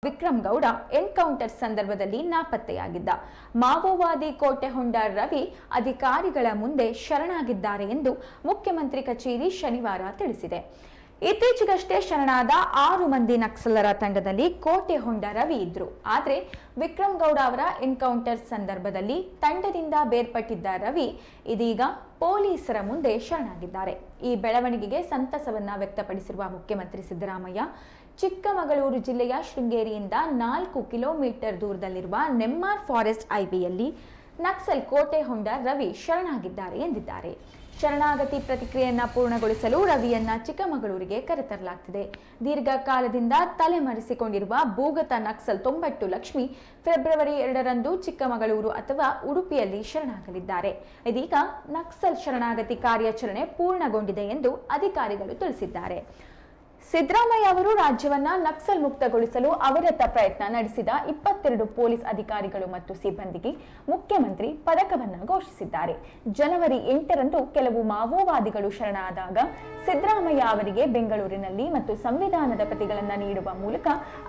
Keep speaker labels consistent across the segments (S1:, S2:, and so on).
S1: Vikram Gowda encounter ಸಂದರ್ಭದಲ್ಲಿ ನಾಪತ್ತೆಯಾಗಿದ್ದ ಮಾವೋವಾದಿ ಕೋಟೆಹೊಂಡ ರವಿ ಅಧಿಕಾರಿಗಳ ಮುಂದೆ ಶರಣಾಗಿದ್ದಾರೆ ಎಂದು ಮುಖ್ಯಮಂತ್ರಿ ಕಚೇರಿ ಶನಿವಾರ ತಿಳಿಸಿದೆ. ಇತ್ತೀಚೆಗಷ್ಟೇ ಶರಣಾದ 6 ಮಂದಿ ನಕ್ಸಲರ ತಂಡದಲ್ಲಿ ಕೋಟೆಹೊಂಡ ರವಿ ಇದ್ರು. ಆದರೆ ವಿಕ್ರಮ್ ಗೌಡ ಅವರ ಎನ್ಕೌಂಟರ್ ಸಂದರ್ಭದಲ್ಲಿ ತಂಡದಿಂದ ಬೇರ್ಪಟ್ಟಿದ್ದ ರವಿ ಇದೀಗ ಪೊಲೀಸರ ಮುಂದೆ ಶರಣಾಗಿದ್ದಾರೆ. ಈ ಬೆಳವಣಿಗೆಗೆ ಸಂತಸವನ್ನ ವ್ಯಕ್ತಪಡಿಸಿರುವ ಮುಖ್ಯಮಂತ್ರಿ ಸಿದ್ದರಾಮಯ್ಯ, ಚಿಕ್ಕಮಗಳೂರು ಜಿಲ್ಲೆಯ ಶೃಂಗೇರಿಯಿಂದ 4 ಕಿಲೋಮೀಟರ್ ದೂರದಲ್ಲಿರುವ ನೆಮ್ಮಾರ್ ಫಾರೆಸ್ಟ್ ಐಬಿಯಲ್ಲಿ ನಕ್ಸಲ್ ಕೋಟೆಹೊಂಡ ರವಿ ಶರಣಾಗಿದ್ದಾರೆ ಎಂದಿದ್ದಾರೆ. ಶರಣಾಗತಿ ಪ್ರತಿಕ್ರಿಯೆಯನ್ನ ಪೂರ್ಣಗೊಳಿಸಲು ರವಿಯನ್ನ ಚಿಕ್ಕಮಗಳೂರಿಗೆ ಕರೆತರಲಾಗ್ತಿದೆ. ದೀರ್ಘಕಾಲದಿಂದ ತಲೆಮರೆಸಿಕೊಂಡಿರುವ ಭೂಗತ ನಕ್ಸಲ್ ತೊಂಬಟ್ಟು ಲಕ್ಷ್ಮಿ ಫೆಬ್ರವರಿ 2ರಂದು ಚಿಕ್ಕಮಗಳೂರು ಅಥವಾ ಉಡುಪಿಯಲ್ಲಿ ಶರಣಾಗಲಿದ್ದಾರೆ. ಇದೀಗ ನಕ್ಸಲ್ ಶರಣಾಗತಿ ಕಾರ್ಯಾಚರಣೆ ಪೂರ್ಣಗೊಂಡಿದೆ ಎಂದು ಅಧಿಕಾರಿಗಳು ತಿಳಿಸಿದ್ದಾರೆ. ಸಿದ್ದರಾಮಯ್ಯ ಅವರು ರಾಜ್ಯವನ್ನ ನಕ್ಸಲ್ ಮುಕ್ತಗೊಳಿಸಲು ಅವಿರತ ಪ್ರಯತ್ನ ನಡೆಸಿದ 22 ಪೊಲೀಸ್ ಅಧಿಕಾರಿಗಳು ಮತ್ತು ಸಿಬ್ಬಂದಿಗೆ ಮುಖ್ಯಮಂತ್ರಿ ಪದಕವನ್ನ ಘೋಷಿಸಿದ್ದಾರೆ. ಜನವರಿ 8ರಂದು ಕೆಲವು ಮಾವೋವಾದಿಗಳು ಶರಣಾದಾಗ ಸಿದ್ದರಾಮಯ್ಯ ಅವರಿಗೆ ಬೆಂಗಳೂರಿನಲ್ಲಿ ಮತ್ತು ಸಂವಿಧಾನದ ಪ್ರತಿಗಳನ್ನು ನೀಡುವ ಮೂಲಕ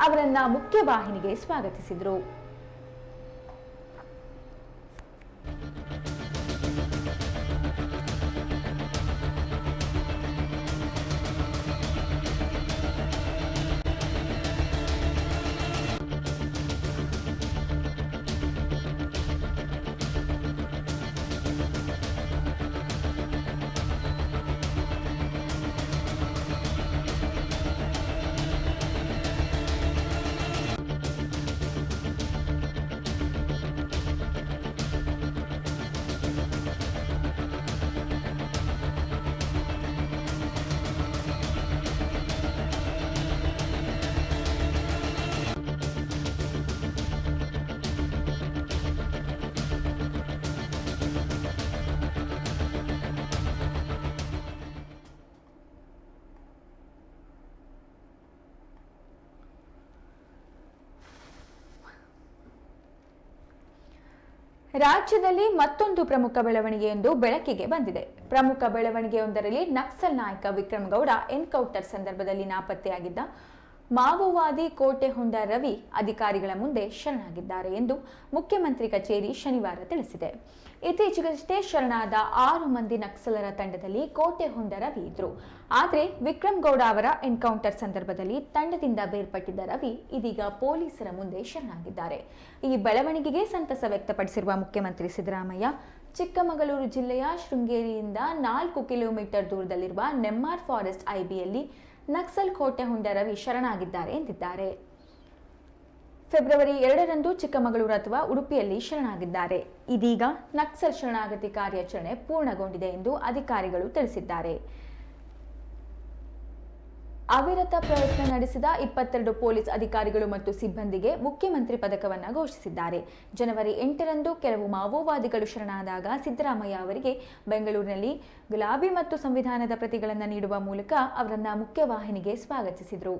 S1: ಅವರನ್ನ ಮುಖ್ಯವಾಹಿನಿಗೆ ಸ್ವಾಗತಿಸಿದರು. ರಾಜ್ಯದಲ್ಲಿ ಮತ್ತೊಂದು ಪ್ರಮುಖ ಬೆಳವಣಿಗೆಯೊಂದು ಬೆಳಕಿಗೆ ಬಂದಿದೆ. ಪ್ರಮುಖ ಬೆಳವಣಿಗೆಯೊಂದರಲ್ಲಿ ನಕ್ಸಲ್ ನಾಯಕ ವಿಕ್ರಮ್ ಗೌಡ ಎನ್ಕೌಂಟರ್ ಸಂದರ್ಭದಲ್ಲಿ ನಾಪತ್ತೆಯಾಗಿದ್ದ ಮಾವೋವಾದಿ ಕೋಟೆಹೊಂಡ ರವಿ ಅಧಿಕಾರಿಗಳ ಮುಂದೆ ಶರಣಾಗಿದ್ದಾರೆ ಎಂದು ಮುಖ್ಯಮಂತ್ರಿ ಕಚೇರಿ ಶನಿವಾರ ತಿಳಿಸಿದೆ. ಇತ್ತೀಚೆಗಷ್ಟೇ ಶರಣಾದ 6 ಮಂದಿ ನಕ್ಸಲರ ತಂಡದಲ್ಲಿ ಕೋಟೆಹೊಂಡ ರವಿ ಇದ್ರು. ಆದರೆ ವಿಕ್ರಮ್ ಗೌಡ ಅವರ ಎನ್ಕೌಂಟರ್ ಸಂದರ್ಭದಲ್ಲಿ ತಂಡದಿಂದ ಬೇರ್ಪಟ್ಟಿದ್ದ ರವಿ ಇದೀಗ ಪೊಲೀಸರ ಮುಂದೆ ಶರಣಾಗಿದ್ದಾರೆ. ಈ ಬೆಳವಣಿಗೆಗೆ ಸಂತಸ ವ್ಯಕ್ತಪಡಿಸಿರುವ ಮುಖ್ಯಮಂತ್ರಿ ಸಿದ್ದರಾಮಯ್ಯ, ಚಿಕ್ಕಮಗಳೂರು ಜಿಲ್ಲೆಯ ಶೃಂಗೇರಿಯಿಂದ 4 ಕಿಲೋಮೀಟರ್ ದೂರದಲ್ಲಿರುವ ನೆಮ್ಮಾರ್ ಫಾರೆಸ್ಟ್ ಐಬಿಯಲ್ಲಿ ನಕ್ಸಲ್ ಕೋಟೆಹೊಂಡ ರವಿ ಶರಣಾಗಿದ್ದಾರೆ ಎಂದಿದ್ದಾರೆ. ಫೆಬ್ರವರಿ 2ರಂದು ಚಿಕ್ಕಮಗಳೂರು ಅಥವಾ ಉಡುಪಿಯಲ್ಲಿ ಶರಣಾಗಿದ್ದಾರೆ. ಇದೀಗ ನಕ್ಸಲ್ ಶರಣಾಗತಿ ಕಾರ್ಯಾಚರಣೆ ಪೂರ್ಣಗೊಂಡಿದೆ ಎಂದು ಅಧಿಕಾರಿಗಳು ತಿಳಿಸಿದ್ದಾರೆ. ಅವಿರತ ಪ್ರಯತ್ನ ನಡೆಸಿದ 22 ಪೊಲೀಸ್ ಅಧಿಕಾರಿಗಳು ಮತ್ತು ಸಿಬ್ಬಂದಿಗೆ ಮುಖ್ಯಮಂತ್ರಿ ಪದಕವನ್ನ ಘೋಷಿಸಿದ್ದಾರೆ. ಜನವರಿ 8ರಂದು ಕೆಲವು ಮಾವೋವಾದಿಗಳು ಶರಣಾದಾಗ ಸಿದ್ದರಾಮಯ್ಯ ಅವರಿಗೆ ಬೆಂಗಳೂರಿನಲ್ಲಿ ಗುಲಾಬಿ ಮತ್ತು ಸಂವಿಧಾನದ ಪ್ರತಿಗಳನ್ನು ನೀಡುವ ಮೂಲಕ ಅವರನ್ನ ಮುಖ್ಯವಾಹಿನಿಗೆ ಸ್ವಾಗತಿಸಿದರು.